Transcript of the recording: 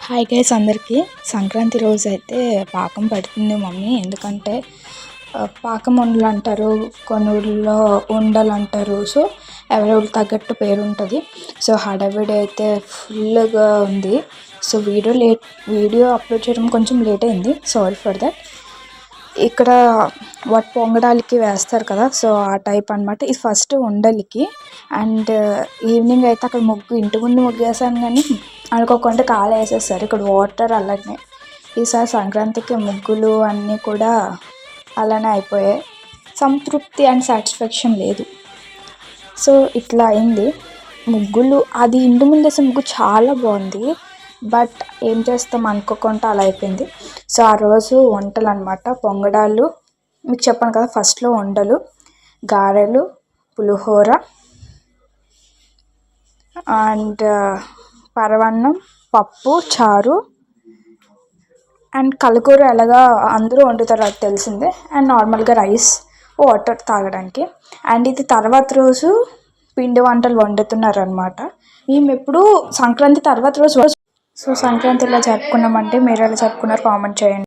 Hi guys అందరికీ. సంక్రాంతి రోజు అయితే పాకం పడుతుంది మమ్మీ. ఎందుకంటే పాకం ఉండలు అంటారు, కొన్ని ఊళ్ళో ఉండలు అంటారు. సో ఎవరెవరు తగ్గట్టు పేరు ఉంటుంది. సో హడావిడి అయితే ఫుల్గా ఉంది. సో వీడియో అప్లోడ్ చేయడం కొంచెం లేట్ అయింది, సారీ ఫర్ దట్. ఇక్కడ వాటి పొంగడాలకి వేస్తారు కదా, సో ఆ టైప్ అనమాట. ఇది ఫస్ట్ ఉండలికి. అండ్ ఈవినింగ్ అయితే అక్కడ ఇంటి ముందు ముగ్గు వేసాను, కానీ అనుకోకుండా కాలు వేసేస్తారు ఇక్కడ వాటర్. అలాగే ఈసారి సంక్రాంతికి ముగ్గులు అన్నీ కూడా అలానే అయిపోయాయి. సంతృప్తి అండ్ సాటిస్ఫాక్షన్ లేదు. సో ఇట్లా అయింది ముగ్గులు. అది ఇంటి ముందు వేసే ముగ్గు చాలా బాగుంది, బట్ ఏం చేస్తాం, అనుకోకుండా అలా అయిపోయింది. సో ఆ రోజు వంటలు అనమాట. పొంగడాలు మీకు చెప్పాను కదా, ఫస్ట్లో ఉండలు, గారెలు, పులిహోర అండ్ పరమాన్నం, పప్పు, చారు అండ్ కలకూర. ఎలాగా అందరూ వండుతారు అది తెలిసిందే. అండ్ నార్మల్గా రైస్, వాటర్ తాగడానికి. అండ్ ఇది తర్వాత రోజు పిండి వంటలు వండుతున్నారు అనమాట. మేము ఎప్పుడు సంక్రాంతి తర్వాత రోజు. సో సంక్రాంతి ఇలా జరుపుకున్నామంటే మీరు ఎలా జరుపుకున్నారు కామెంట్ చేయండి.